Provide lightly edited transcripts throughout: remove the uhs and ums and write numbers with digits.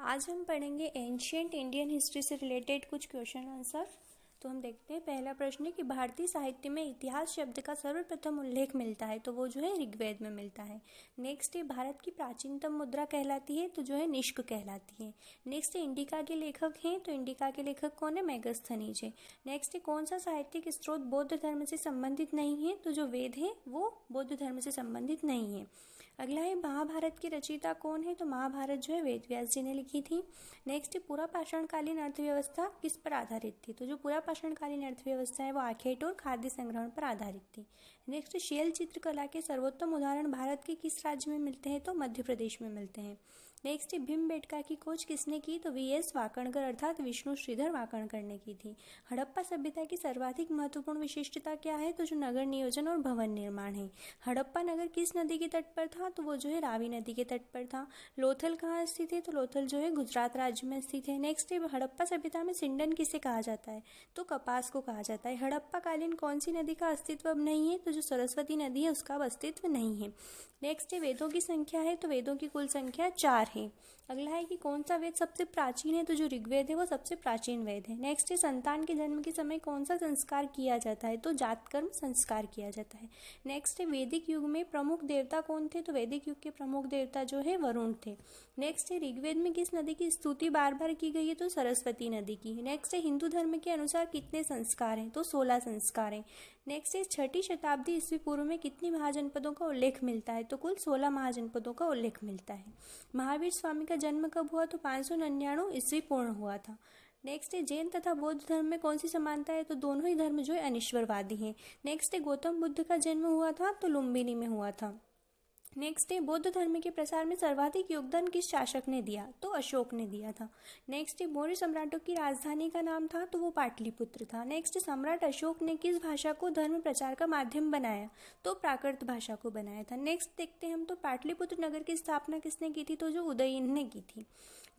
आज हम पढ़ेंगे एंशिएंट इंडियन हिस्ट्री से रिलेटेड कुछ क्वेश्चन आंसर। तो हम देखते हैं, पहला प्रश्न है कि भारतीय साहित्य में इतिहास शब्द का सर्वप्रथम उल्लेख मिलता है, तो वो जो है ऋग्वेद में मिलता है। नेक्स्ट है भारत की प्राचीनतम मुद्रा कहलाती है, तो जो है निष्क कहलाती है। नेक्स्ट है इंडिका के लेखक हैं, तो इंडिका के लेखक कौन है? मेगस्थनीज है। नेक्स्ट है कौन सा साहित्यिक स्रोत बौद्ध धर्म से संबंधित नहीं है, तो जो वेद है वो बौद्ध धर्म से संबंधित नहीं है। अगला है महाभारत की रचयिता कौन है, तो महाभारत जो है वेद व्यास जी ने लिखी थी। नेक्स्ट है पूरा पाषाणकालीन अर्थव्यवस्था किस पर आधारित थी, तो जो पूरा पाषाणकालीन अर्थव्यवस्था है वो आखेट और खाद्य संग्रहण पर आधारित थी। नेक्स्ट शैल चित्रकला के सर्वोत्तम उदाहरण भारत के किस राज्य में मिलते हैं, तो मध्य प्रदेश में मिलते हैं। नेक्स्ट भीमबेटका की खोज किसने की, तो वीएस वाकणकर अर्थात विष्णु श्रीधर वाकणकर ने की थी। हड़प्पा सभ्यता की सर्वाधिक महत्वपूर्ण विशिष्टता क्या है, तो जो नगर नियोजन और भवन निर्माण है। हड़प्पा नगर किस नदी के तट पर था, तो वो जो है रावी नदी के तट पर था। लोथल कहाँ स्थित है, तो लोथल जो है गुजरात राज्य में स्थित है। नेक्स्ट हड़प्पा सभ्यता में सिंडन किसे कहा जाता है, तो कपास को कहा जाता है। हड़प्पा कालीन कौन सी नदी का अस्तित्व अब नहीं है, तो जो सरस्वती नदी है उसका अस्तित्व नहीं है। नेक्स्ट वेदों की संख्या है, तो वेदों की कुल संख्या 4 है। अगला है कि कौन सा वेद सबसे प्राचीन है, तो जो ऋग्वेद है वो सबसे प्राचीन वेद है। नेक्स्ट संतान के जन्म के समय कौन सा संस्कार किया जाता है, तो जातकर्म संस्कार किया जाता है। नेक्स्ट वैदिक युग में प्रमुख देवता कौन थे, तो वैदिक युग के प्रमुख देवता जो है वरुण थे। नेक्स्ट ऋग्वेद में किस नदी की स्तुति बार बार की गई है, तो सरस्वती नदी की। नेक्स्ट हिंदू धर्म के अनुसार कितने संस्कार हैं, तो 16 संस्कार हैं। नेक्स्ट 6ठी शताब्दी ईस्वी पूर्व में कितनी महाजनपदों का उल्लेख मिलता है, तो कुल 16 महाजनपदों का उल्लेख मिलता है। महावीर स्वामी का जन्म कब हुआ, तो 599 ईस्वी पूर्ण हुआ था। नेक्स्ट जैन तथा बौद्ध धर्म में कौन सी समानता है, तो दोनों ही धर्म जो है अनिश्वरवादी हैं। नेक्स्ट गौतम बुद्ध का जन्म हुआ था, तो लुम्बिनी में हुआ था। नेक्स्ट बौद्ध धर्म के प्रसार में सर्वाधिक योगदान किस शासक ने दिया, तो अशोक ने दिया था। नेक्स्ट मौर्य सम्राटों की राजधानी का नाम था, तो वो पाटलिपुत्र था। नेक्स्ट सम्राट अशोक ने किस भाषा को धर्म प्रचार का माध्यम बनाया, तो प्राकृत भाषा को बनाया था। नेक्स्ट देखते हैं हम, तो पाटलिपुत्र नगर की स्थापना किसने की थी, तो जो उदयन ने की थी।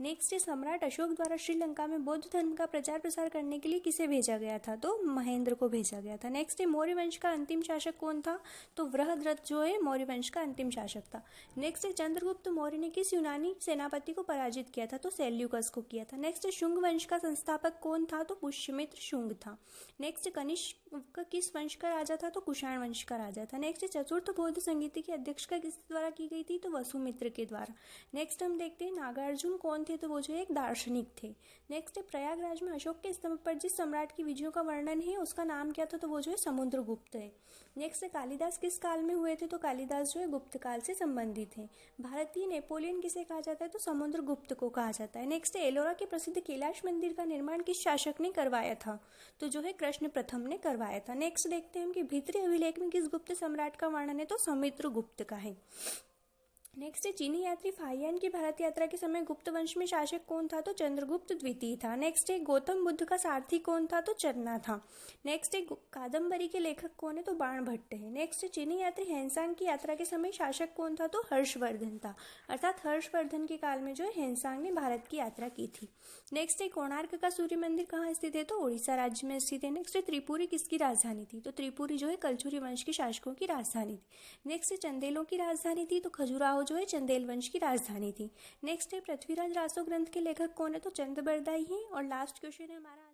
नेक्स्ट सम्राट अशोक द्वारा श्रीलंका में बौद्ध धर्म का प्रचार प्रसार करने के लिए किसे भेजा गया था, तो महेंद्र को भेजा गया था। नेक्स्ट मौर्य वंश का अंतिम शासक कौन था, तो वृहद्रथ जो है मौर्य वंश का अंतिम शासक था। नेक्स्ट चंद्रगुप्त मौर्य ने किस यूनानी सेनापति को पराजित किया था, तो सेल्यूकस को किया था। नेक्स्ट शुंग वंश का संस्थापक कौन था, तो पुष्यमित्र शुंग था। नेक्स्ट कनिष्क किस वंश का राजा था, तो कुषाण वंश का राजा था। नेक्स्ट चतुर्थ बौद्ध संगीति की अध्यक्षता किस द्वारा की गई थी, तो वसुमित्र के द्वारा। नेक्स्ट हम देखते हैं नागार्जुन कौन थे, तो वो जो एक दार्शनिक थे। नेक्स्ट प्रयागराज में अशोक के स्तंभ पर जिस सम्राट की विजयों का वर्णन है उसका नाम क्या था, तो वो जो है समुद्रगुप्त है। नेक्स्ट कालिदास किस काल में हुए थे, तो कालिदास जो है गुप्त काल से संबंधित है। भारतीय नेपोलियन किसे कहा जाता है, तो समुद्रगुप्त को कहा जाता है। नेक्स्ट एलोरा के प्रसिद्ध कैलाश मंदिर का निर्माण किस शासक ने करवाया था, तो जो है कृष्ण प्रथम ने करवाया था। नेक्स्ट देखते हैं हम कि भीतरी अभिलेख में किस गुप्त सम्राट का वर्णन है, तो समुद्रगुप्त का है। नेक्स्ट चीनी यात्री फाहियान की भारत यात्रा के समय गुप्त वंश में शासक कौन था, तो चंद्रगुप्त द्वितीय था। नेक्स्ट गौतम बुद्ध का सारथी कौन था, तो चरना था। नेक्स्ट कादम्बरी के लेखक कौन है, तो बाणभट्ट है। नेक्स्ट चीनी यात्री हेनसांग की यात्रा के समय शासक कौन था, तो हर्षवर्धन था। अर्थात हर्षवर्धन के काल में जो है हेनसांग ने भारत की यात्रा की थी। नेक्स्ट कोणार्क का सूर्य मंदिर कहाँ स्थित है, तो उड़ीसा राज्य में स्थित है। नेक्स्ट त्रिपुरी किसकी राजधानी थी, तो त्रिपुरी जो है कलचुरी वंश के शासकों की राजधानी थी। नेक्स्ट चंदेलों की राजधानी थी, तो खजुराहो जो है चंदेल वंश की राजधानी थी। नेक्स्ट है पृथ्वीराज रासो ग्रंथ के लेखक कौन है, तो चंद्रबरदाई हैं। और लास्ट क्वेश्चन है हमारा।